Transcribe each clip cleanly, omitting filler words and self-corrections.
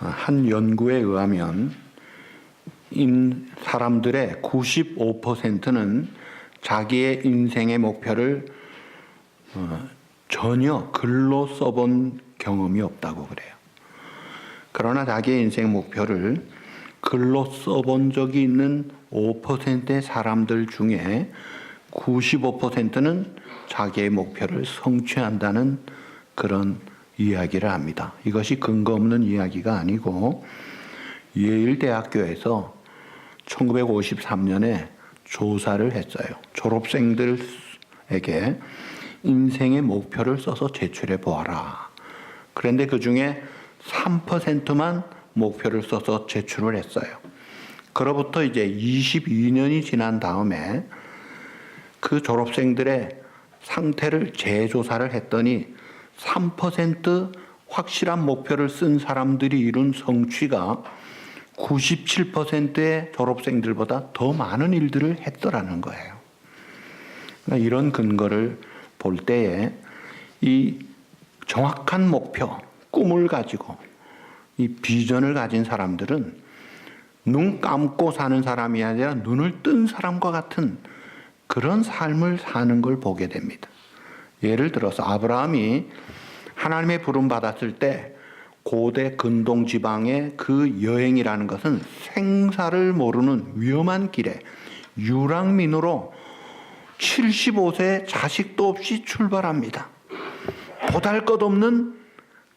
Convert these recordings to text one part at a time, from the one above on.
한 연구에 의하면 사람들의 95%는 자기의 인생의 목표를 전혀 글로 써본 경험이 없다고 그래요. 그러나 자기의 인생 목표를 글로 써본 적이 있는 5%의 사람들 중에 95%는 자기의 목표를 성취한다는 그런 이야기를 합니다. 이것이 근거 없는 이야기가 아니고 예일대학교에서 1953년에 조사를 했어요. 졸업생들에게 인생의 목표를 써서 제출해 보아라. 그런데 그 중에 3%만 목표를 써서 제출을 했어요. 그로부터 이제 22년이 지난 다음에 그 졸업생들의 상태를 재조사를 했더니 3% 확실한 목표를 쓴 사람들이 이룬 성취가 97%의 졸업생들보다 더 많은 일들을 했더라는 거예요. 그러니까 이런 근거를 볼 때에 이 정확한 목표, 꿈을 가지고 이 비전을 가진 사람들은 눈 감고 사는 사람이 아니라 눈을 뜬 사람과 같은 그런 삶을 사는 걸 보게 됩니다. 예를 들어서 아브라함이 하나님의 부름 받았을 때 고대 근동 지방의 그 여행이라는 것은 생사를 모르는 위험한 길에 유랑민으로 75세 자식도 없이 출발합니다. 보잘것없는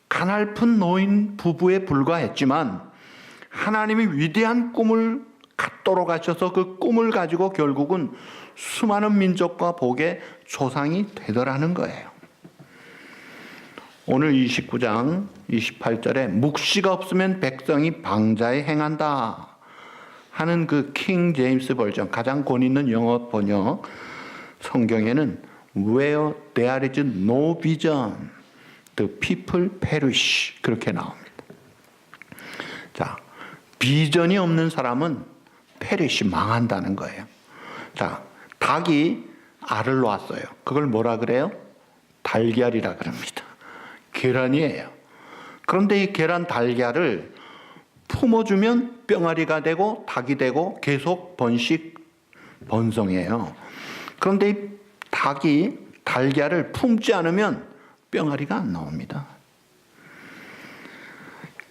가냘픈 노인 부부에 불과했지만 하나님이 위대한 꿈을 갖도록 하셔서 그 꿈을 가지고 결국은 수많은 민족과 복의 조상이 되더라는 거예요. 오늘 29장 28절에 묵시가 없으면 백성이 방자에 행한다 하는 그 킹 제임스 버전, 가장 권 있는 영어 번역 성경에는 Where there is no vision, the people perish 그렇게 나옵니다. 자, 비전이 없는 사람은 perish, 망한다는 거예요. 자, 닭이 알을 놓았어요. 그걸 뭐라 그래요? 달걀이라 그럽니다. 계란이에요. 그런데 이 계란 달걀을 품어주면 병아리가 되고 닭이 되고 계속 번성해요. 그런데 이 닭이 달걀을 품지 않으면 병아리가 안 나옵니다.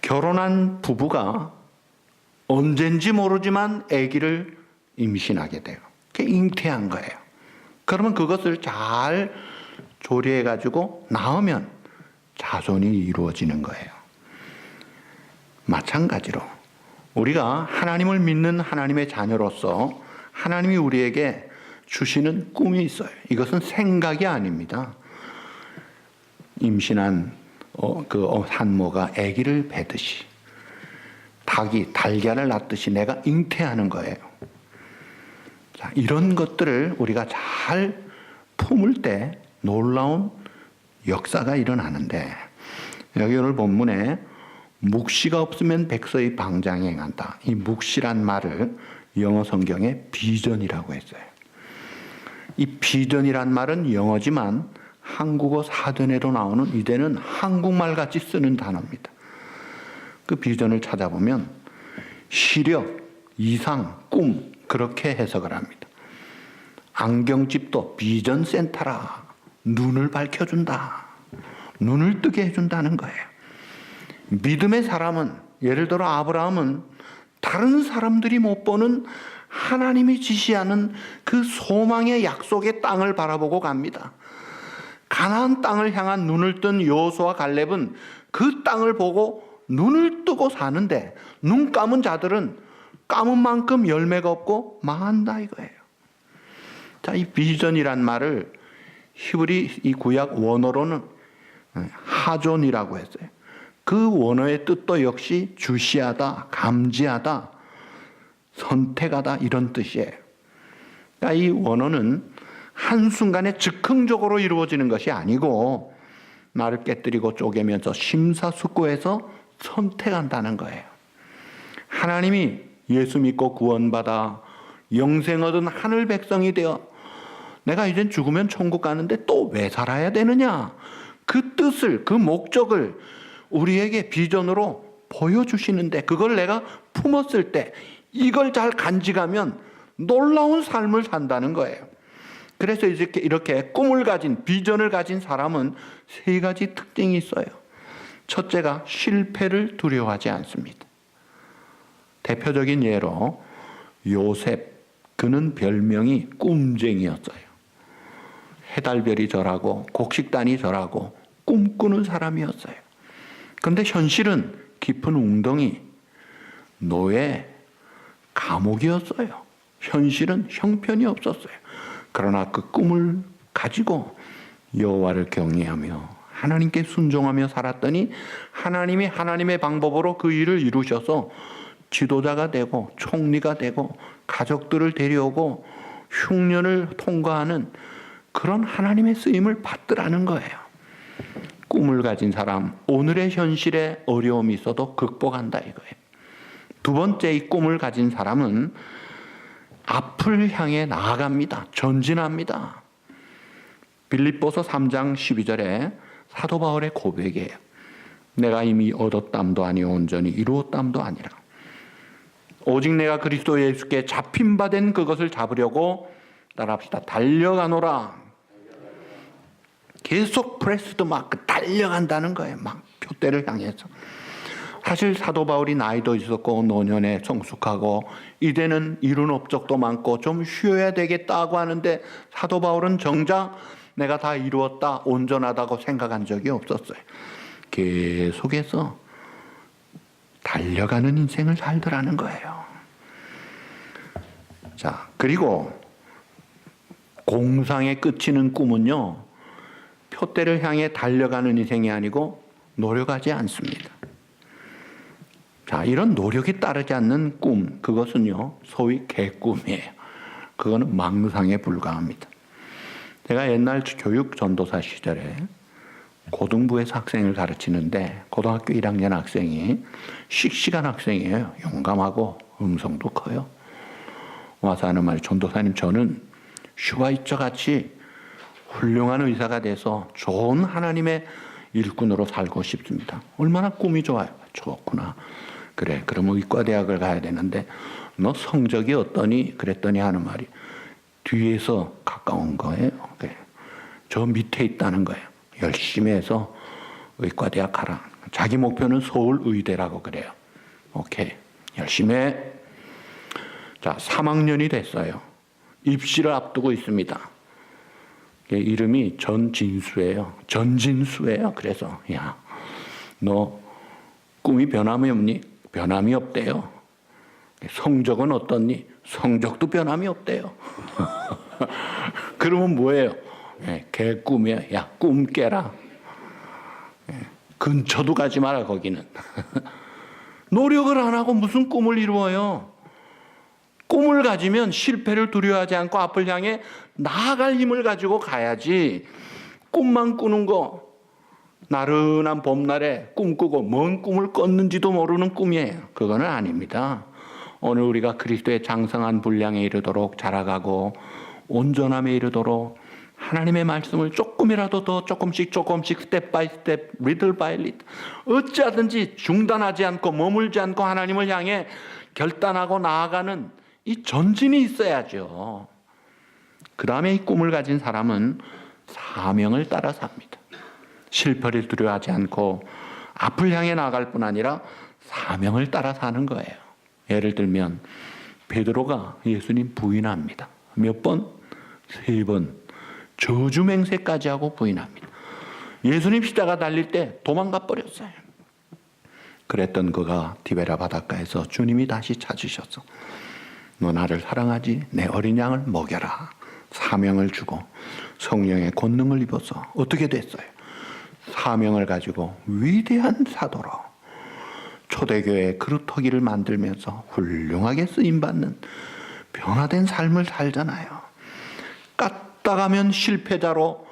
결혼한 부부가 언젠지 모르지만 아기를 임신하게 돼요. 그게 잉태한 거예요. 그러면 그것을 잘 조리해가지고 낳으면 자손이 이루어지는 거예요. 마찬가지로 우리가 하나님을 믿는 하나님의 자녀로서 하나님이 우리에게 주시는 꿈이 있어요. 이것은 생각이 아닙니다. 임신한 산모가 아기를 배듯이 닭이 달걀을 낳듯이 내가 잉태하는 거예요. 자, 이런 것들을 우리가 잘 품을 때 놀라운 역사가 일어나는데 여기 오늘 본문에 묵시가 없으면 백성이 방장에 행한다. 이 묵시란 말을 영어 성경에 비전이라고 했어요. 이 비전이란 말은 영어지만 한국어 사전에도 나오는 이제는 한국말 같이 쓰는 단어입니다. 그 비전을 찾아보면 시력, 이상, 꿈 그렇게 해석을 합니다. 안경집도 비전 센터라. 눈을 밝혀준다. 눈을 뜨게 해준다는 거예요. 믿음의 사람은, 예를 들어 아브라함은 다른 사람들이 못 보는 하나님이 지시하는 그 소망의 약속의 땅을 바라보고 갑니다. 가나안 땅을 향한 눈을 뜬 여호수아와 갈렙은 그 땅을 보고 눈을 뜨고 사는데 눈 감은 자들은 감은 만큼 열매가 없고 망한다 이거예요. 자, 이 비전이란 말을 히브리 이 구약 원어로는 하존이라고 했어요. 그 원어의 뜻도 역시 주시하다, 감지하다, 선택하다 이런 뜻이에요. 그러니까 이 원어는 한순간에 즉흥적으로 이루어지는 것이 아니고 나를 깨뜨리고 쪼개면서 심사숙고해서 선택한다는 거예요. 하나님이 예수 믿고 구원받아 영생 얻은 하늘 백성이 되어 내가 이젠 죽으면 천국 가는데 또 왜 살아야 되느냐? 그 뜻을, 그 목적을 우리에게 비전으로 보여주시는데 그걸 내가 품었을 때 이걸 잘 간직하면 놀라운 삶을 산다는 거예요. 그래서 이렇게 꿈을 가진, 비전을 가진 사람은 세 가지 특징이 있어요. 첫째가 실패를 두려워하지 않습니다. 대표적인 예로 요셉, 그는 별명이 꿈쟁이였어요. 해달별이 절하고 곡식단이 절하고 꿈꾸는 사람이었어요. 그런데 현실은 깊은 웅덩이, 노예, 감옥이었어요. 현실은 형편이 없었어요. 그러나 그 꿈을 가지고 여호와를 경외하며 하나님께 순종하며 살았더니 하나님이 하나님의 방법으로 그 일을 이루셔서 지도자가 되고 총리가 되고 가족들을 데려오고 흉년을 통과하는 그런 하나님의 쓰임을 받더라는 거예요. 꿈을 가진 사람, 오늘의 현실에 어려움이 있어도 극복한다 이거예요. 두 번째, 이 꿈을 가진 사람은 앞을 향해 나아갑니다. 전진합니다. 빌립보서 3장 12절에 사도 바울의 고백이에요. 내가 이미 얻었담도 아니요 온전히 이루었담도 아니라 오직 내가 그리스도 예수께 잡힌 바 된 그것을 잡으려고 따라합시다. 달려가노라. 계속 프레스드 마크 달려간다는 거예요. 막 표대를 향해서. 사실 사도 바울이 나이도 있었고 노년에 성숙하고 이제는 이룬 업적도 많고 좀 쉬어야 되겠다고 하는데 사도 바울은 정작 내가 다 이루었다, 온전하다고 생각한 적이 없었어요. 계속해서 달려가는 인생을 살더라는 거예요. 자, 그리고 공상에 그치는 꿈은요, 표대를 향해 달려가는 인생이 아니고 노력하지 않습니다. 자, 이런 노력이 따르지 않는 꿈, 그것은요, 소위 개꿈이에요. 그거는 망상에 불과합니다. 제가 옛날 교육 전도사 시절에 고등부에서 학생을 가르치는데 고등학교 1학년 학생이 씩씩한 학생이에요. 용감하고 음성도 커요. 와서 하는 말이, 전도사님, 저는 슈바이처 같이 훌륭한 의사가 돼서 좋은 하나님의 일꾼으로 살고 싶습니다. 얼마나 꿈이 좋아요. 좋구나. 그래, 그러면 의과대학을 가야 되는데 너 성적이 어떠니? 그랬더니 하는 말이, 뒤에서 가까운 거예요. 그래. 저 밑에 있다는 거예요. 열심히 해서 의과대학 가라. 자기 목표는 서울의대라고 그래요. 오케이, 열심히 해. 자, 3학년이 됐어요. 입시를 앞두고 있습니다. 이름이 전진수예요. 전진수예요. 그래서 야, 너 꿈이 변함이 없니? 변함이 없대요. 성적은 어떻니? 성적도 변함이 없대요. 그러면 뭐예요? 개꿈이야. 야, 꿈 깨라. 근처도 가지 마라, 거기는. 노력을 안 하고 무슨 꿈을 이루어요? 꿈을 가지면 실패를 두려워하지 않고 앞을 향해 나아갈 힘을 가지고 가야지. 꿈만 꾸는 거, 나른한 봄날에 꿈꾸고 뭔 꿈을 꿨는지도 모르는 꿈이에요. 그거는 아닙니다. 오늘 우리가 그리스도의 장성한 분량에 이르도록 자라가고 온전함에 이르도록 하나님의 말씀을 조금이라도 더 조금씩 스텝 바이 스텝, 리틀 바이 리틀, 어찌하든지 중단하지 않고 머물지 않고 하나님을 향해 결단하고 나아가는 이 전진이 있어야죠. 그 다음에 이 꿈을 가진 사람은 사명을 따라 삽니다. 실패를 두려워하지 않고 앞을 향해 나아갈 뿐 아니라 사명을 따라 사는 거예요. 예를 들면 베드로가 예수님 부인합니다. 몇 번? 3번. 저주맹세까지 하고 부인합니다. 예수님 십자가 달릴 때 도망가 버렸어요. 그랬던 그가 디베라 바닷가에서 주님이 다시 찾으셔서 너 나를 사랑하지? 내 어린 양을 먹여라. 사명을 주고 성령의 권능을 입어서 어떻게 됐어요? 사명을 가지고 위대한 사도로 초대교회 그루터기를 만들면서 훌륭하게 쓰임받는 변화된 삶을 살잖아요. 까딱하면 실패자로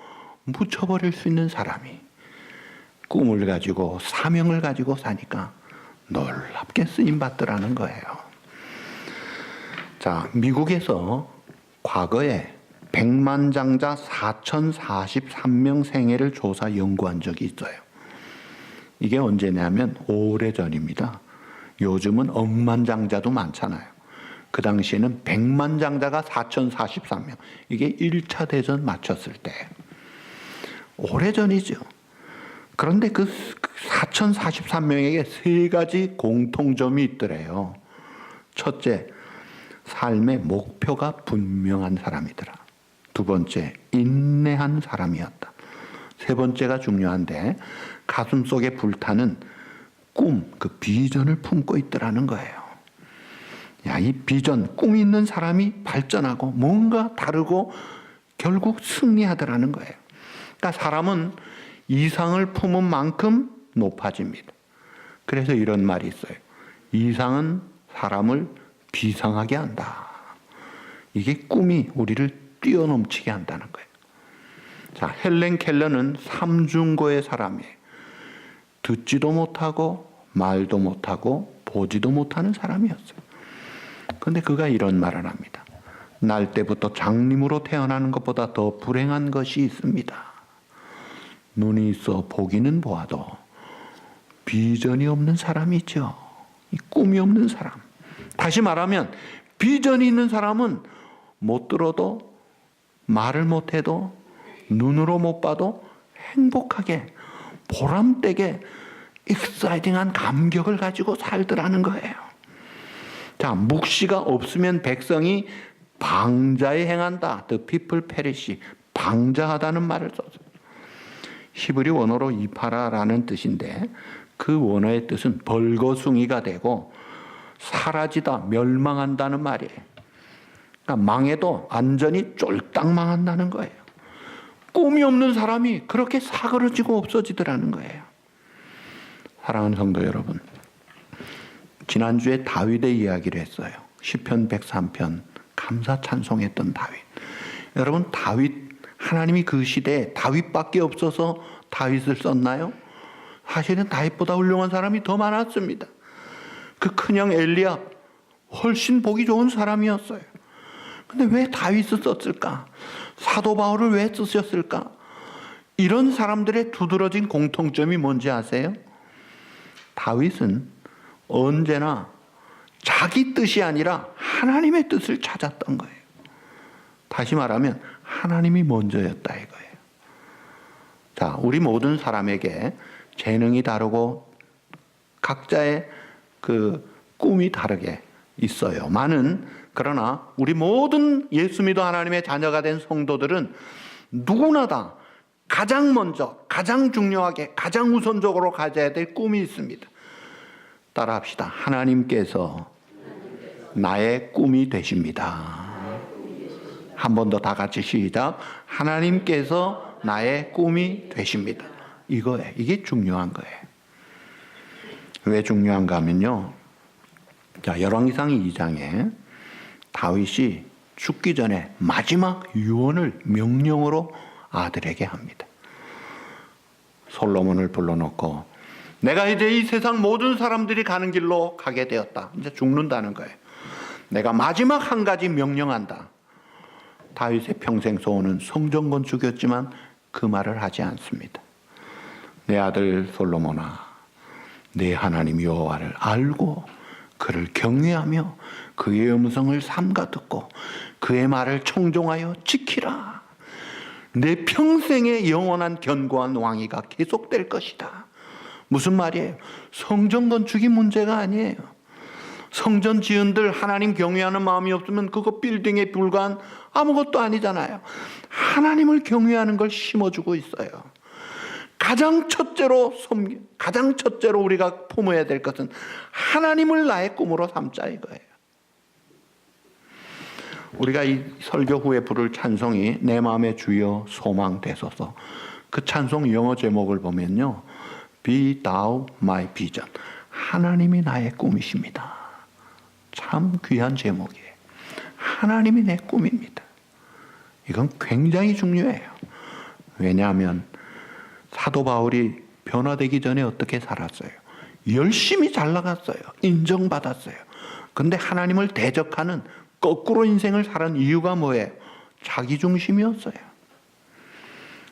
묻혀버릴 수 있는 사람이 꿈을 가지고 사명을 가지고 사니까 놀랍게 쓰임받더라는 거예요. 자, 미국에서 과거에 백만장자 4043명 생애를 조사 연구한 적이 있어요. 이게 언제냐면 오래전입니다. 요즘은 억만장자도 많잖아요. 그 당시에는 백만장자가 4,043명. 이게 1차 대전 마쳤을 때. 오래전이죠. 그런데 그 4,043명에게 세 가지 공통점이 있더래요. 첫째, 삶의 목표가 분명한 사람이더라. 두 번째, 인내한 사람이었다. 세 번째가 중요한데 가슴 속에 불타는 꿈, 그 비전을 품고 있더라는 거예요. 야, 이 비전, 꿈이 있는 사람이 발전하고 뭔가 다르고 결국 승리하더라는 거예요. 그러니까 사람은 이상을 품은 만큼 높아집니다. 그래서 이런 말이 있어요. 이상은 사람을 비상하게 한다. 이게 꿈이 우리를 뛰어넘치게 한다는 거예요. 자, 헬렌 켈러는 삼중고의 사람이에요. 듣지도 못하고 말도 못하고 보지도 못하는 사람이었어요. 그런데 그가 이런 말을 합니다. 날 때부터 장님으로 태어나는 것보다 더 불행한 것이 있습니다. 눈이 있어 보기는 보아도 비전이 없는 사람이죠. 이 꿈이 없는 사람. 다시 말하면 비전이 있는 사람은 못 들어도 말을 못해도 눈으로 못 봐도 행복하게 보람되게 익사이팅한 감격을 가지고 살더라는 거예요. 자, 묵시가 없으면 백성이 방자에 행한다. The people perish. 방자하다는 말을 썼어요. 히브리 원어로 이파라라는 뜻인데 그 원어의 뜻은 벌거숭이가 되고 사라지다, 멸망한다는 말이에요. 그러니까 망해도 완전히 쫄딱 망한다는 거예요. 꿈이 없는 사람이 그렇게 사그러지고 없어지더라는 거예요. 사랑하는 성도 여러분, 지난주에 다윗의 이야기를 했어요. 시편 103편 감사 찬송했던 다윗. 여러분, 다윗, 하나님이 그 시대에 다윗밖에 없어서 다윗을 썼나요? 사실은 다윗보다 훌륭한 사람이 더 많았습니다. 그 큰형 엘리압 훨씬 보기 좋은 사람이었어요. 근데 왜 다윗을 썼을까? 사도 바울을 왜 쓰셨을까? 이런 사람들의 두드러진 공통점이 뭔지 아세요? 다윗은 언제나 자기 뜻이 아니라 하나님의 뜻을 찾았던 거예요. 다시 말하면 하나님이 먼저였다 이거예요. 자, 우리 모든 사람에게 재능이 다르고 각자의 그 꿈이 다르게 있어요. 그러나 우리 모든 예수 믿어 하나님의 자녀가 된 성도들은 누구나 다 가장 먼저, 가장 중요하게, 가장 우선적으로 가져야 될 꿈이 있습니다. 따라합시다. 하나님께서 나의 꿈이 되십니다. 한 번 더 다 같이 시작. 하나님께서 나의 꿈이 되십니다. 이거예요. 이게 중요한 거예요. 왜 중요한가 하면요. 자, 열왕기상 2장에 다윗이 죽기 전에 마지막 유언을 명령으로 아들에게 합니다. 솔로몬을 불러놓고 내가 이제 이 세상 모든 사람들이 가는 길로 가게 되었다. 이제 죽는다는 거예요. 내가 마지막 한 가지 명령한다. 다윗의 평생 소원은 성전 건축이었지만 그 말을 하지 않습니다. 내 아들 솔로몬아, 내 하나님 여호와를 알고 그를 경외하며 그의 음성을 삼가 듣고 그의 말을 청종하여 지키라. 내 평생의 영원한 견고한 왕위가 계속될 것이다. 무슨 말이에요? 성전 건축이 문제가 아니에요. 성전 지은들 하나님 경외하는 마음이 없으면 그거 빌딩에 불과한 아무것도 아니잖아요. 하나님을 경외하는 걸 심어주고 있어요. 가장 첫째로 우리가 품어야 될 것은 하나님을 나의 꿈으로 삼자 이거예요. 우리가 이 설교 후에 부를 찬송이 내 마음의 주여 소망 되소서. 그 찬송 영어 제목을 보면요. Be thou my vision. 하나님이 나의 꿈이십니다. 참 귀한 제목이에요. 하나님이 내 꿈입니다. 이건 굉장히 중요해요. 왜냐하면 사도 바울이 변화되기 전에 어떻게 살았어요? 열심히 잘 나갔어요. 인정받았어요. 근데 하나님을 대적하는 거꾸로 인생을 살은 이유가 뭐예요? 자기중심이었어요.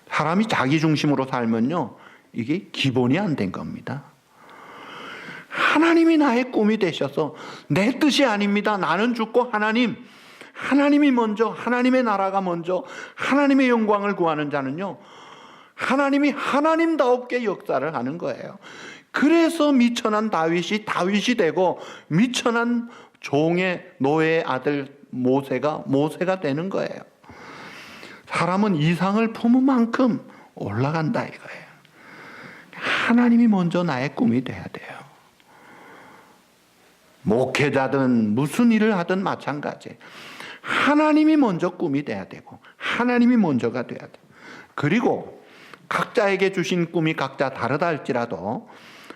사람이 자기중심으로 살면요, 이게 기본이 안 된 겁니다. 하나님이 나의 꿈이 되셔서 내 뜻이 아닙니다. 나는 죽고 하나님이 먼저, 하나님의 나라가 먼저, 하나님의 영광을 구하는 자는요, 하나님이 하나님다웠게 역사를 하는 거예요. 그래서 미천한 다윗이 되고, 미천한 종의 노예의 아들 모세가 되는 거예요. 사람은 이상을 품은 만큼 올라간다 이거예요. 하나님이 먼저 나의 꿈이 돼야 돼요. 목회자든 무슨 일을 하든 마찬가지. 하나님이 먼저 꿈이 돼야 되고, 하나님이 먼저가 돼야 돼요. 그리고 각자에게 주신 꿈이 각자 다르다 할지라도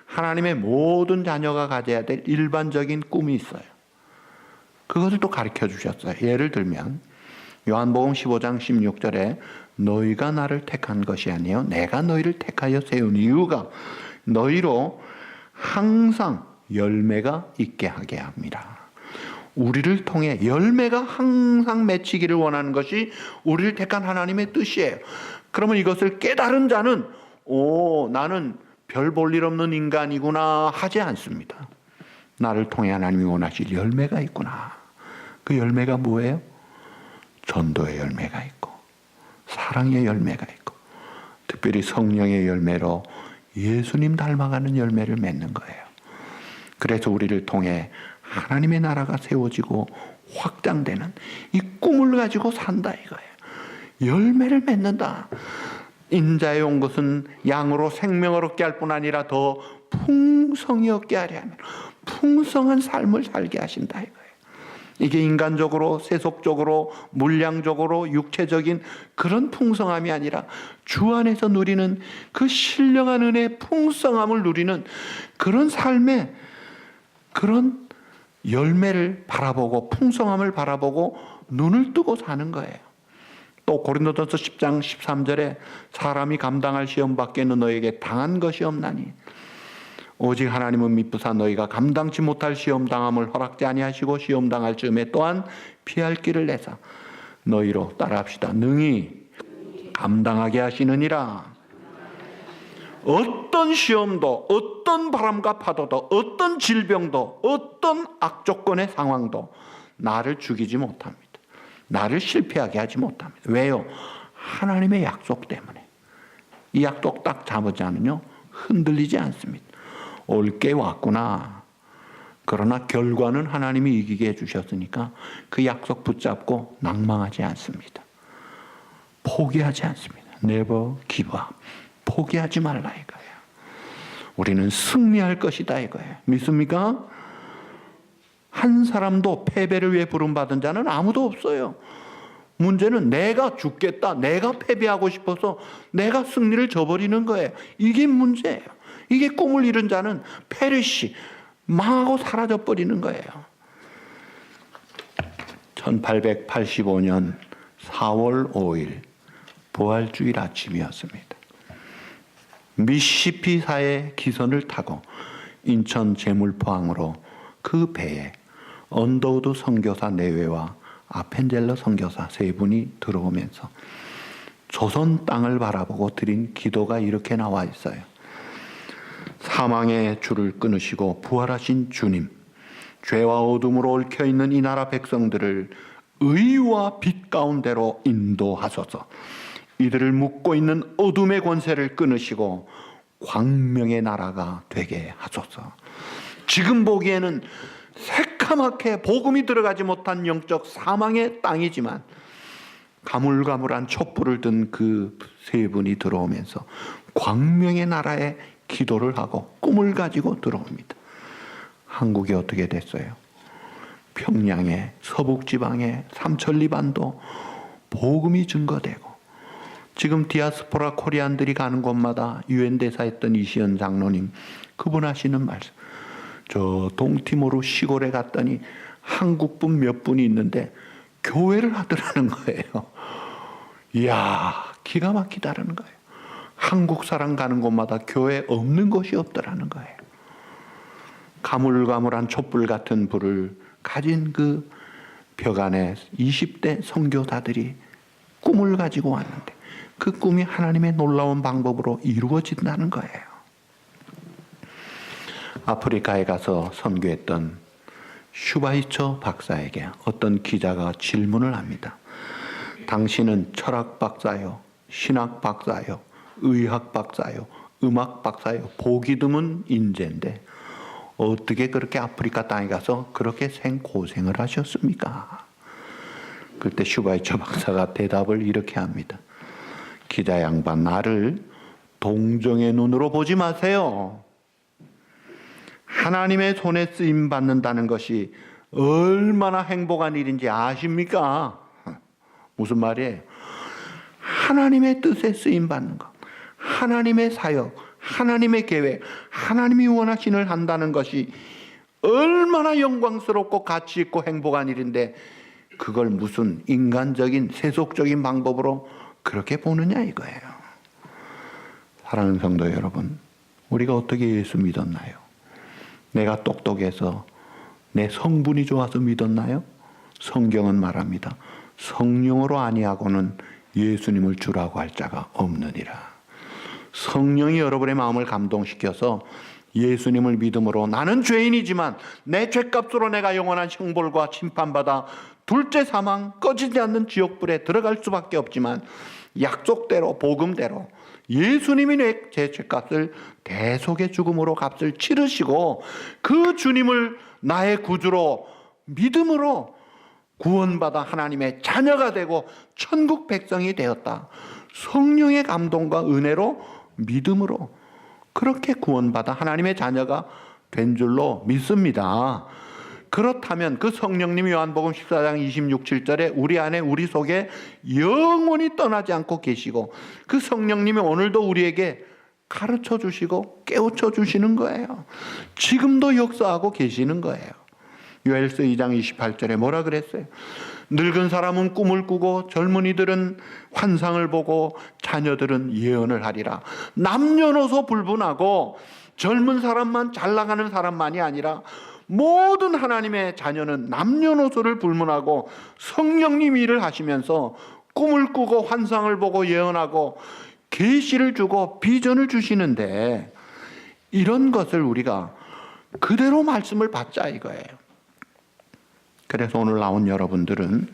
하나님의 모든 자녀가 가져야 될 일반적인 꿈이 있어요. 그것을 또 가르쳐 주셨어요. 예를 들면 요한복음 15장 16절에 너희가 나를 택한 것이 아니요 내가 너희를 택하여 세운 이유가 너희로 항상 열매가 있게 하게 합니다. 우리를 통해 열매가 항상 맺히기를 원하는 것이 우리를 택한 하나님의 뜻이에요. 그러면 이것을 깨달은 자는 나는 별 볼 일 없는 인간이구나 하지 않습니다. 나를 통해 하나님이 원하실 열매가 있구나. 그 열매가 뭐예요? 전도의 열매가 있고, 사랑의 열매가 있고, 특별히 성령의 열매로 예수님 닮아가는 열매를 맺는 거예요. 그래서 우리를 통해 하나님의 나라가 세워지고 확장되는 이 꿈을 가지고 산다 이거예요. 열매를 맺는다. 인자에 온 것은 양으로 생명을 얻게 할 뿐 아니라 더 풍성히 얻게 하려 하면 풍성한 삶을 살게 하신다 이거예요. 이게 인간적으로, 세속적으로, 물량적으로, 육체적인 그런 풍성함이 아니라 주 안에서 누리는 그 신령한 은혜의 풍성함을 누리는 그런 삶의 그런 열매를 바라보고 풍성함을 바라보고 눈을 뜨고 사는 거예요. 또 고린도전서 10장 13절에 사람이 감당할 시험 밖에는 너에게 당한 것이 없나니 오직 하나님은 미쁘사 너희가 감당치 못할 시험 당함을 허락지 아니하시고 시험 당할 즈음에 또한 피할 길을 내사 너희로 따라합시다. 능히 감당하게 하시느니라. 어떤 시험도, 어떤 바람과 파도도, 어떤 질병도, 어떤 악조건의 상황도 나를 죽이지 못합니다. 나를 실패하게 하지 못합니다. 왜요? 하나님의 약속 때문에. 이 약속 딱 잡으자면요 흔들리지 않습니다. 올 게 왔구나. 그러나 결과는 하나님이 이기게 해주셨으니까 그 약속 붙잡고 낭망하지 않습니다. 포기하지 않습니다. Never give up. 포기하지 말라 이거예요. 우리는 승리할 것이다 이거예요. 믿습니까? 한 사람도 패배를 위해 부름받은 자는 아무도 없어요. 문제는 내가 죽겠다, 내가 패배하고 싶어서 내가 승리를 저버리는 거예요. 이게 문제예요. 이게 꿈을 이룬 자는 페리시, 망하고 사라져버리는 거예요. 1885년 4월 5일 부활주일 아침이었습니다. 미시시피사의 기선을 타고 인천 제물포항으로 그 배에 언더우드 선교사 내외와 아펜젤러 선교사 세 분이 들어오면서 조선 땅을 바라보고 드린 기도가 이렇게 나와 있어요. 사망의 줄을 끊으시고 부활하신 주님, 죄와 어둠으로 얽혀있는 이 나라 백성들을 의와 빛 가운데로 인도하소서. 이들을 묶고 있는 어둠의 권세를 끊으시고 광명의 나라가 되게 하소서. 지금 보기에는 새카맣게 복음이 들어가지 못한 영적 사망의 땅이지만 가물가물한 촛불을 든 그 세 분이 들어오면서 광명의 나라에 기도를 하고 꿈을 가지고 들어옵니다. 한국이 어떻게 됐어요? 평양에, 서북지방에, 삼천리반도 복음이 증거되고 지금 디아스포라 코리안들이 가는 곳마다 유엔 대사했던 이시연 장로님 그분 하시는 말씀, 저 동티모르 시골에 갔더니 한국분 몇 분이 있는데 교회를 하더라는 거예요. 이야, 기가 막히다라는 거예요. 한국 사람 가는 곳마다 교회 없는 곳이 없더라는 거예요. 가물가물한 촛불 같은 불을 가진 그 벽 안에 20대 선교사들이 꿈을 가지고 왔는데 그 꿈이 하나님의 놀라운 방법으로 이루어진다는 거예요. 아프리카에 가서 선교했던 슈바이처 박사에게 어떤 기자가 질문을 합니다. 당신은 철학 박사요, 신학 박사요, 의학 박사요, 음악 박사요, 보기 드문 인재인데 어떻게 그렇게 아프리카 땅에 가서 그렇게 생고생을 하셨습니까? 그때 슈바이처 박사가 대답을 이렇게 합니다. 기자 양반, 나를 동정의 눈으로 보지 마세요. 하나님의 손에 쓰임 받는다는 것이 얼마나 행복한 일인지 아십니까? 무슨 말이에요? 하나님의 뜻에 쓰임 받는 것, 하나님의 사역, 하나님의 계획, 하나님이 원하신 일을 한다는 것이 얼마나 영광스럽고 가치 있고 행복한 일인데 그걸 무슨 인간적인 세속적인 방법으로 그렇게 보느냐 이거예요. 사랑하는 성도 여러분, 우리가 어떻게 예수 믿었나요? 내가 똑똑해서 내 성분이 좋아서 믿었나요? 성경은 말합니다. 성령으로 아니하고는 예수님을 주라고 할 자가 없느니라. 성령이 여러분의 마음을 감동시켜서 예수님을 믿음으로 나는 죄인이지만 내 죄값으로 내가 영원한 형벌과 심판받아 둘째 사망, 꺼지지 않는 지옥불에 들어갈 수밖에 없지만 약속대로 복음대로 예수님이 제 죄값을 대속의 죽음으로 값을 치르시고 그 주님을 나의 구주로 믿음으로 구원받아 하나님의 자녀가 되고 천국 백성이 되었다. 성령의 감동과 은혜로 믿음으로 그렇게 구원받아 하나님의 자녀가 된 줄로 믿습니다. 그렇다면 그 성령님이 요한복음 14장 26, 7절에 우리 안에 우리 속에 영원히 떠나지 않고 계시고 그 성령님이 오늘도 우리에게 가르쳐 주시고 깨우쳐 주시는 거예요. 지금도 역사하고 계시는 거예요. 요엘서 2장 28절에 뭐라 그랬어요? 늙은 사람은 꿈을 꾸고 젊은이들은 환상을 보고 자녀들은 예언을 하리라. 남녀노소 불분하고 젊은 사람만 잘 나가는 사람만이 아니라 모든 하나님의 자녀는 남녀노소를 불문하고 성령님 일을 하시면서 꿈을 꾸고 환상을 보고 예언하고 계시를 주고 비전을 주시는데 이런 것을 우리가 그대로 말씀을 받자 이거예요. 그래서 오늘 나온 여러분들은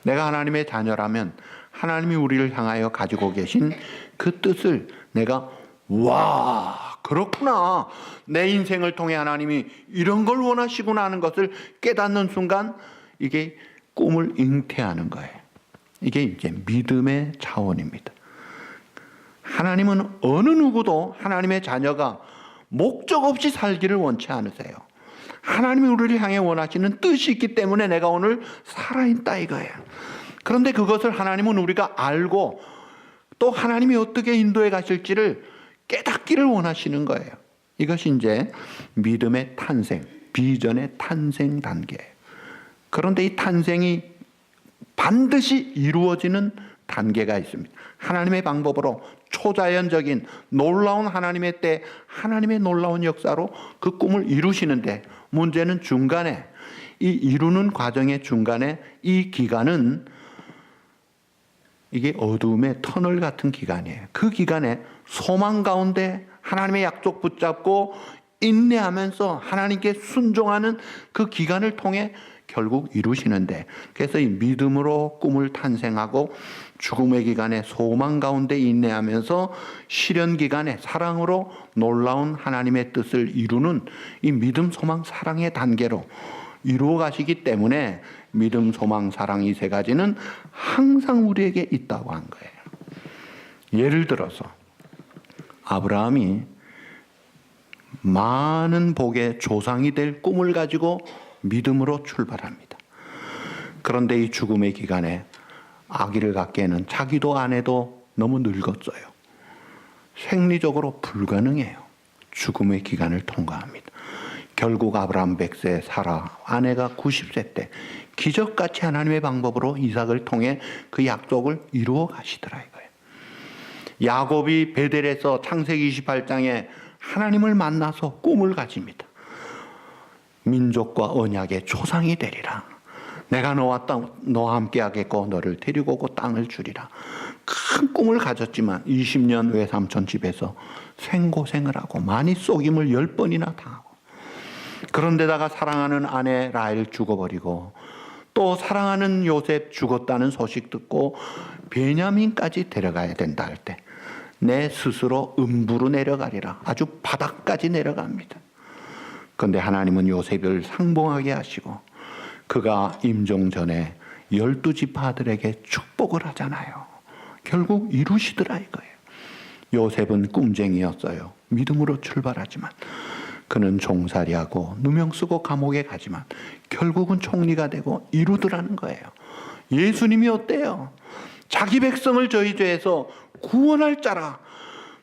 내가 하나님의 자녀라면 하나님이 우리를 향하여 가지고 계신 그 뜻을 내가 와 그렇구나, 내 인생을 통해 하나님이 이런 걸 원하시구나 하는 것을 깨닫는 순간 이게 꿈을 잉태하는 거예요. 이게 이제 믿음의 차원입니다. 하나님은 어느 누구도 하나님의 자녀가 목적 없이 살기를 원치 않으세요. 하나님이 우리를 향해 원하시는 뜻이 있기 때문에 내가 오늘 살아있다 이거예요. 그런데 그것을 하나님은 우리가 알고 또 하나님이 어떻게 인도해 가실지를 깨닫기를 원하시는 거예요. 이것이 이제 믿음의 탄생, 비전의 탄생 단계예요. 그런데 이 탄생이 반드시 이루어지는 단계가 있습니다. 하나님의 방법으로 초자연적인 놀라운 하나님의 때 하나님의 놀라운 역사로 그 꿈을 이루시는데 문제는 중간에 이 이루는 과정의 중간에 이 기간은 이게 어두움의 터널 같은 기간이에요. 그 기간에 소망 가운데 하나님의 약속 붙잡고 인내하면서 하나님께 순종하는 그 기간을 통해 결국 이루시는데, 그래서 이 믿음으로 꿈을 탄생하고 죽음의 기간에 소망 가운데 인내하면서 시련 기간에 사랑으로 놀라운 하나님의 뜻을 이루는 이 믿음, 소망, 사랑의 단계로 이루어 가시기 때문에 믿음, 소망, 사랑 이 세 가지는 항상 우리에게 있다고 한 거예요. 예를 들어서 아브라함이 많은 복의 조상이 될 꿈을 가지고 믿음으로 출발합니다. 그런데 이 죽음의 기간에 아기를 갖기에는 자기도 아내도 너무 늙었어요. 생리적으로 불가능해요. 죽음의 기간을 통과합니다. 결국 아브라함 100세, 사라 아내가 90세 때 기적같이 하나님의 방법으로 이삭을 통해 그 약속을 이루어 가시더라 이거예요. 야곱이 베델에서 창세기 28장에 하나님을 만나서 꿈을 가집니다. 민족과 언약의 조상이 되리라. 내가 너와 함께 하겠고 너를 데리고 오고 땅을 주리라. 큰 꿈을 가졌지만 20년 외삼촌 집에서 생고생을 하고 많이 속임을 10번이나 당하고, 그런데다가 사랑하는 아내 라헬 죽어버리고 또 사랑하는 요셉 죽었다는 소식 듣고 베냐민까지 데려가야 된다 할 때 내 스스로 음부로 내려가리라. 아주 바닥까지 내려갑니다. 그런데 하나님은 요셉을 상봉하게 하시고 그가 임종 전에 12지파들에게 축복을 하잖아요. 결국 이루시더라 이거예요. 요셉은 꿈쟁이였어요. 믿음으로 출발하지만 그는 종살이하고 누명 쓰고 감옥에 가지만 결국은 총리가 되고 이루더라는 거예요. 예수님이 어때요? 자기 백성을 저희 죄에서 구원할 자라.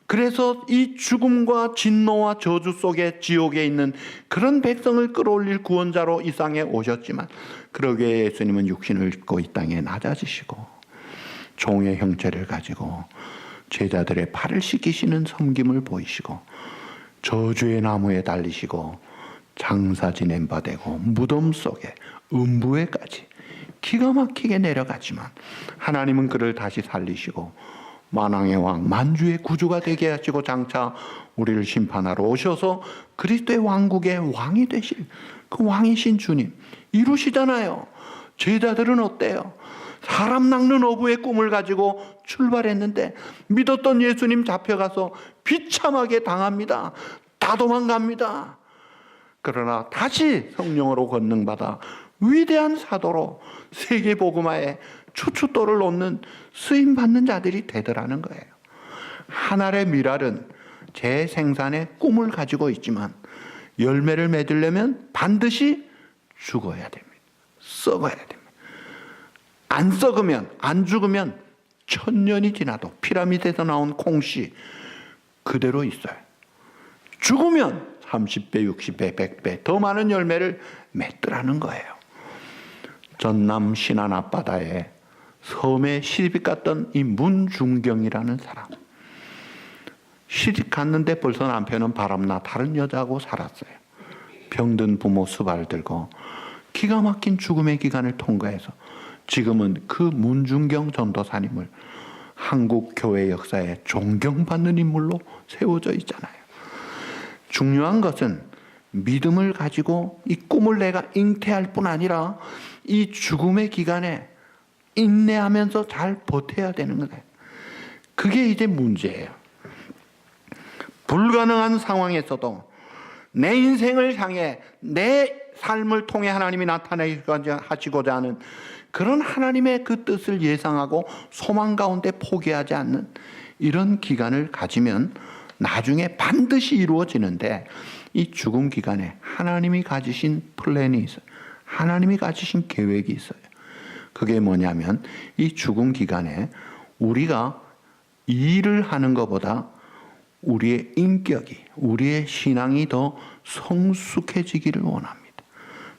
그래서 이 죽음과 진노와 저주 속에 지옥에 있는 그런 백성을 끌어올릴 구원자로 이 땅에 오셨지만, 그러기에 예수님은 육신을 입고 이 땅에 낮아지시고 종의 형체를 가지고 제자들의 발을 씻기시는 섬김을 보이시고 저주의 나무에 달리시고 장사 지낸 바 되고 무덤 속에 음부에까지 기가 막히게 내려가지만 하나님은 그를 다시 살리시고 만왕의 왕 만주의 구주가 되게 하시고 장차 우리를 심판하러 오셔서 그리스도의 왕국의 왕이 되실 그 왕이신 주님 이루시잖아요. 제자들은 어때요? 사람 낚는 어부의 꿈을 가지고 출발했는데 믿었던 예수님 잡혀가서 비참하게 당합니다. 다 도망갑니다. 그러나 다시 성령으로 권능받아 위대한 사도로 세계복음화에 추춧돌을 놓는 쓰임받는 자들이 되더라는 거예요. 한 알의 밀알은 제 생산의 꿈을 가지고 있지만 열매를 맺으려면 반드시 죽어야 됩니다. 썩어야 됩니다. 안 썩으면, 안 죽으면 1000년이 지나도 피라미드에서 나온 콩씨 그대로 있어요. 죽으면 30배, 60배, 100배 더 많은 열매를 맺더라는 거예요. 전남 신안 앞바다에 섬에 시집 갔던 이 문중경이라는 사람, 시집 갔는데 벌써 남편은 바람나 다른 여자하고 살았어요. 병든 부모 수발 들고 기가 막힌 죽음의 기간을 통과해서 지금은 그 문중경 전도사님을 한국 교회 역사에 존경받는 인물로 세워져 있잖아요. 중요한 것은 믿음을 가지고 이 꿈을 내가 잉태할 뿐 아니라 이 죽음의 기간에 인내하면서 잘 버텨야 되는 거예요. 그게 이제 문제예요. 불가능한 상황에서도 내 인생을 향해 내 삶을 통해 하나님이 나타내시고자 하는 그런 하나님의 그 뜻을 예상하고 소망 가운데 포기하지 않는 이런 기간을 가지면 나중에 반드시 이루어지는데, 이 죽음 기간에 하나님이 가지신 플랜이 있어요. 하나님이 가지신 계획이 있어요. 그게 뭐냐면 이 죽음 기간에 우리가 일을 하는 것보다 우리의 인격이, 우리의 신앙이 더 성숙해지기를 원합니다.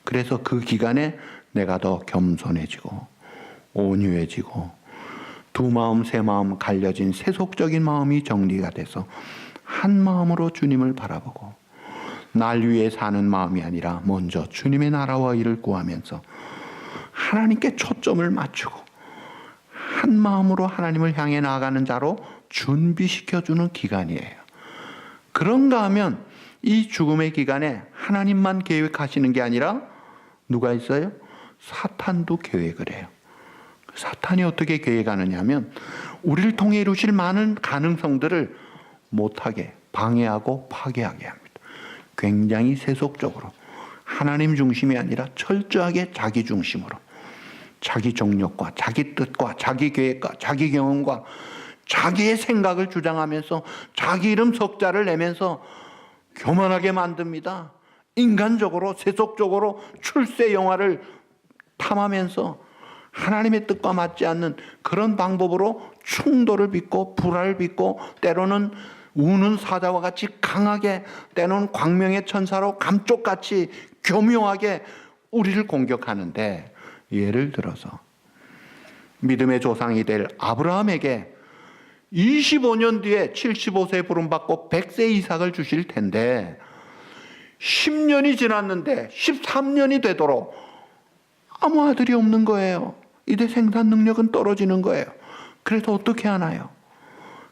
그래서 그 기간에 내가 더 겸손해지고 온유해지고 두 마음 세 마음 갈려진 세속적인 마음이 정리가 돼서 한 마음으로 주님을 바라보고 날 위해 사는 마음이 아니라 먼저 주님의 나라와 일을 구하면서 하나님께 초점을 맞추고 한 마음으로 하나님을 향해 나아가는 자로 준비시켜주는 기간이에요. 그런가 하면 이 죽음의 기간에 하나님만 계획하시는 게 아니라 누가 있어요? 사탄도 계획을 해요. 사탄이 어떻게 계획하느냐 하면 우리를 통해 이루실 많은 가능성들을 못하게 방해하고 파괴하게 합니다. 굉장히 세속적으로 하나님 중심이 아니라 철저하게 자기 중심으로 자기 정욕과 자기 뜻과 자기 계획과 자기 경험과 자기의 생각을 주장하면서 자기 이름 석자를 내면서 교만하게 만듭니다. 인간적으로 세속적으로 출세 영화를 탐하면서 하나님의 뜻과 맞지 않는 그런 방법으로 충돌을 빚고 불화를 빚고 때로는 우는 사자와 같이 강하게, 때로는 광명의 천사로 감쪽같이 교묘하게 우리를 공격하는데, 예를 들어서 믿음의 조상이 될 아브라함에게 25년 뒤에 75세 부름받고 100세 이삭을 주실 텐데 10년이 지났는데 13년이 되도록 아무 아들이 없는 거예요. 이제 생산 능력은 떨어지는 거예요. 그래서 어떻게 하나요?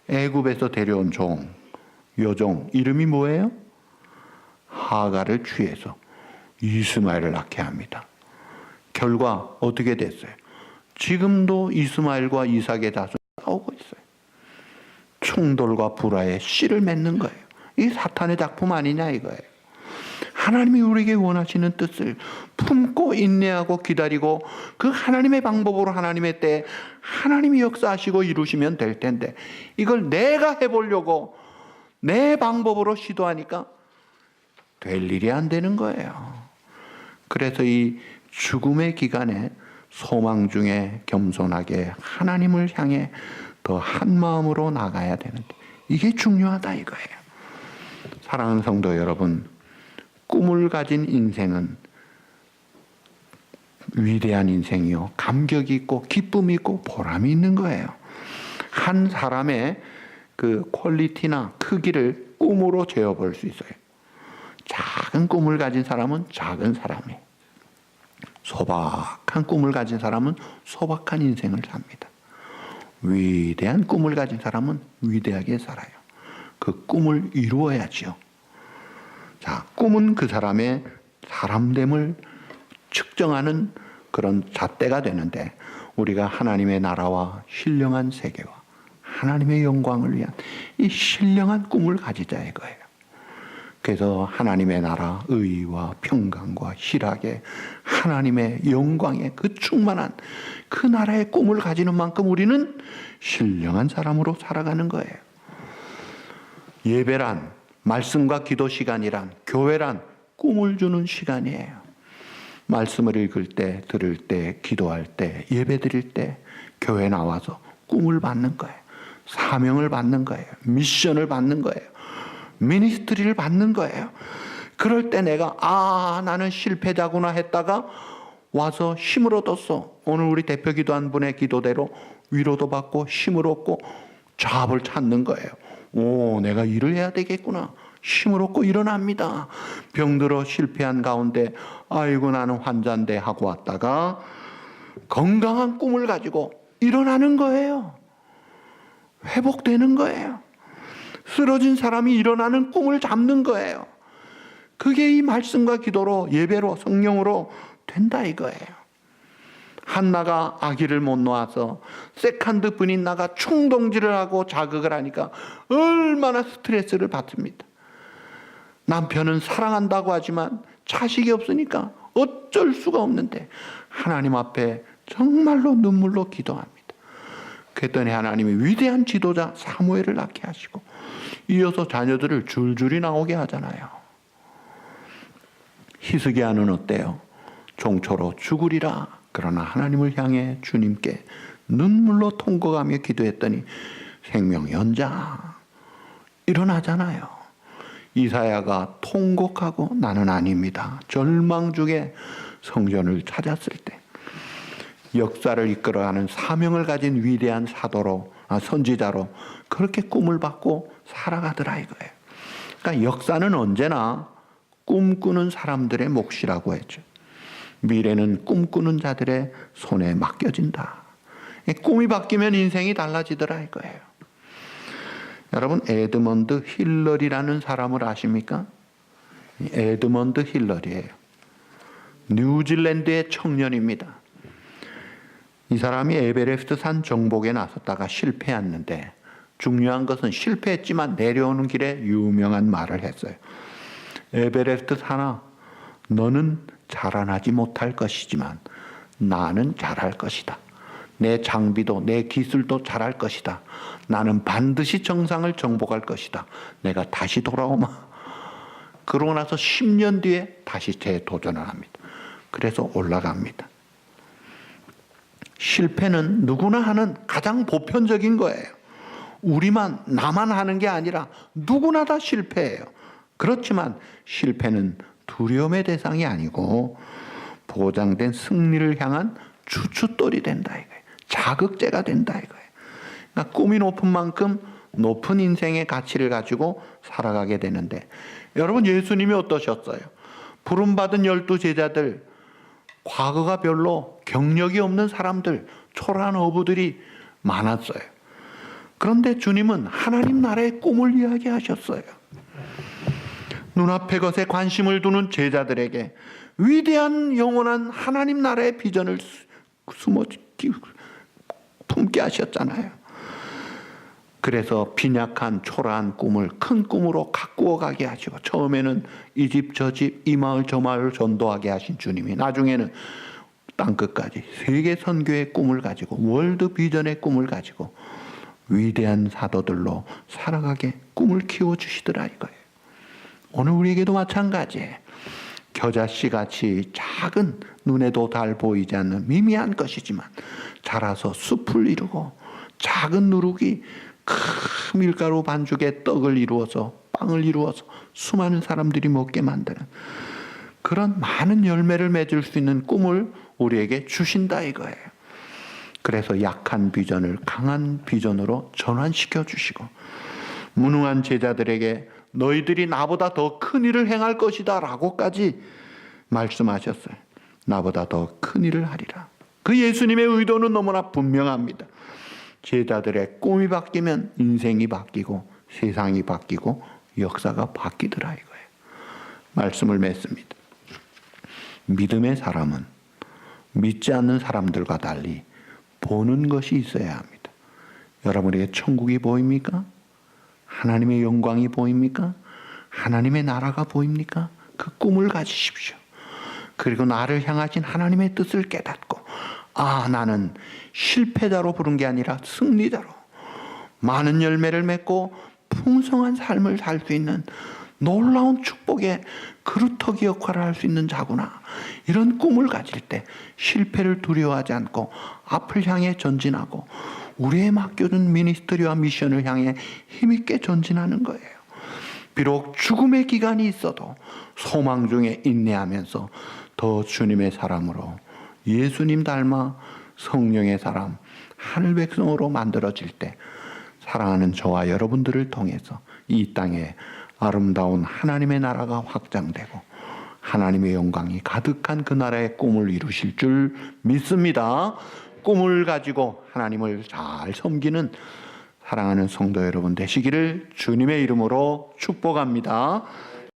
애굽에서 데려온 여종 이름이 뭐예요? 하갈을 취해서 이스마엘을 낳게 합니다. 결과 어떻게 됐어요? 지금도 이스마엘과 이삭의 자손이 싸우고 있어요. 충돌과 불화에 씨를 맺는 거예요. 이게 사탄의 작품 아니냐 이거예요. 하나님이 우리에게 원하시는 뜻을 품고 인내하고 기다리고 그 하나님의 방법으로 하나님의 때에 하나님이 역사하시고 이루시면 될 텐데, 이걸 내가 해보려고 내 방법으로 시도하니까 될 일이 안 되는 거예요. 그래서 이 죽음의 기간에 소망 중에 겸손하게 하나님을 향해 더 한 마음으로 나가야 되는데, 이게 중요하다 이거예요. 사랑하는 성도 여러분, 꿈을 가진 인생은 위대한 인생이요, 감격이 있고 기쁨이 있고 보람이 있는 거예요. 한 사람의 그 퀄리티나 크기를 꿈으로 재어볼 수 있어요. 작은 꿈을 가진 사람은 작은 사람이에요. 소박한 꿈을 가진 사람은 소박한 인생을 삽니다. 위대한 꿈을 가진 사람은 위대하게 살아요. 그 꿈을 이루어야지요. 자, 꿈은 그 사람의 사람됨을 측정하는 그런 잣대가 되는데, 우리가 하나님의 나라와 신령한 세계와 하나님의 영광을 위한 이 신령한 꿈을 가지자 이거예요. 그래서 하나님의 나라, 의와 평강과 희락의 하나님의 영광의 그 충만한 그 나라의 꿈을 가지는 만큼 우리는 신령한 사람으로 살아가는 거예요. 예배란, 말씀과 기도 시간이란, 교회란 꿈을 주는 시간이에요. 말씀을 읽을 때, 들을 때, 기도할 때, 예배 드릴 때 교회 나와서 꿈을 받는 거예요. 사명을 받는 거예요. 미션을 받는 거예요. 미니스트리를 받는 거예요. 그럴 때 내가 나는 실패자구나 했다가 와서 힘을 얻었어. 오늘 우리 대표 기도한 분의 기도대로 위로도 받고 힘을 얻고 잡을 찾는 거예요. 내가 일을 해야 되겠구나. 힘을 얻고 일어납니다. 병들어 실패한 가운데 아이고 나는 환자인데 하고 왔다가 건강한 꿈을 가지고 일어나는 거예요. 회복되는 거예요. 쓰러진 사람이 일어나는 꿈을 잡는 거예요. 그게 이 말씀과 기도로, 예배로, 성령으로 된다 이거예요. 한나가 아기를 못 낳아서 세컨드 분인나가 충동질을 하고 자극을 하니까 얼마나 스트레스를 받습니다. 남편은 사랑한다고 하지만 자식이 없으니까 어쩔 수가 없는데 하나님 앞에 정말로 눈물로 기도합니다. 그랬더니 하나님이 위대한 지도자 사무엘을 낳게 하시고 이어서 자녀들을 줄줄이 나오게 하잖아요. 히스기야는 어때요? 종초로 죽으리라. 그러나 하나님을 향해 주님께 눈물로 통곡하며 기도했더니 생명 연장 일어나잖아요. 이사야가 통곡하고 나는 아닙니다. 절망 중에 성전을 찾았을 때 역사를 이끌어가는 사명을 가진 위대한 선지자로 그렇게 꿈을 받고 살아가더라 이거예요. 그러니까 역사는 언제나 꿈꾸는 사람들의 몫이라고 했죠. 미래는 꿈꾸는 자들의 손에 맡겨진다. 꿈이 바뀌면 인생이 달라지더라 이거예요. 여러분, 에드먼드 힐러리라는 사람을 아십니까? 에드먼드 힐러리예요. 뉴질랜드의 청년입니다. 이 사람이 에베레스트 산 정복에 나섰다가 실패했는데, 중요한 것은 실패했지만 내려오는 길에 유명한 말을 했어요. 에베레스트 산아, 너는 자라나지 못할 것이지만 나는 잘할 것이다. 내 장비도 내 기술도 잘할 것이다. 나는 반드시 정상을 정복할 것이다. 내가 다시 돌아오마. 그러고 나서 10년 뒤에 다시 재도전을 합니다. 그래서 올라갑니다. 실패는 누구나 하는 가장 보편적인 거예요. 나만 하는 게 아니라 누구나 다 실패해요. 그렇지만 실패는 두려움의 대상이 아니고 보장된 승리를 향한 추춧돌이 된다 이거예요. 자극제가 된다 이거예요. 그러니까 꿈이 높은 만큼 높은 인생의 가치를 가지고 살아가게 되는데, 여러분 예수님이 어떠셨어요? 부름받은 12 제자들 과거가 별로 경력이 없는 사람들, 초라한 어부들이 많았어요. 그런데 주님은 하나님 나라의 꿈을 이야기하셨어요. 눈앞의 것에 관심을 두는 제자들에게 위대한 영원한 하나님 나라의 비전을 품게 하셨잖아요. 그래서 빈약한 초라한 꿈을 큰 꿈으로 가꾸어 가게 하시고, 처음에는 이 집 저 집 이 마을 저 마을 전도하게 하신 주님이 나중에는 땅끝까지 세계 선교의 꿈을 가지고 월드 비전의 꿈을 가지고 위대한 사도들로 살아가게 꿈을 키워주시더라 이거예요. 오늘 우리에게도 마찬가지예요. 겨자씨 같이 작은, 눈에도 잘 보이지 않는 미미한 것이지만 자라서 숲을 이루고, 작은 누룩이 큰 밀가루 반죽에 떡을 이루어서, 빵을 이루어서 수많은 사람들이 먹게 만드는 그런 많은 열매를 맺을 수 있는 꿈을 우리에게 주신다 이거예요. 그래서 약한 비전을 강한 비전으로 전환시켜 주시고, 무능한 제자들에게 너희들이 나보다 더 큰 일을 행할 것이다 라고까지 말씀하셨어요. 나보다 더 큰 일을 하리라. 그 예수님의 의도는 너무나 분명합니다. 제자들의 꿈이 바뀌면 인생이 바뀌고 세상이 바뀌고 역사가 바뀌더라 이거예요. 말씀을 맺습니다. 믿음의 사람은 믿지 않는 사람들과 달리 보는 것이 있어야 합니다. 여러분에게 천국이 보입니까? 하나님의 영광이 보입니까? 하나님의 나라가 보입니까? 그 꿈을 가지십시오. 그리고 나를 향하신 하나님의 뜻을 깨닫고, 나는 실패자로 부른 게 아니라 승리자로 많은 열매를 맺고 풍성한 삶을 살 수 있는 놀라운 축복의 그루터기 역할을 할 수 있는 자구나. 이런 꿈을 가질 때 실패를 두려워하지 않고 앞을 향해 전진하고 우리의 맡겨준 미니스트리와 미션을 향해 힘있게 전진하는 거예요. 비록 죽음의 기간이 있어도 소망 중에 인내하면서 더 주님의 사람으로, 예수님 닮아 성령의 사람, 하늘 백성으로 만들어질 때 사랑하는 저와 여러분들을 통해서 이 땅에 아름다운 하나님의 나라가 확장되고 하나님의 영광이 가득한 그 나라의 꿈을 이루실 줄 믿습니다. 꿈을 가지고 하나님을 잘 섬기는 사랑하는 성도 여러분 되시기를 주님의 이름으로 축복합니다.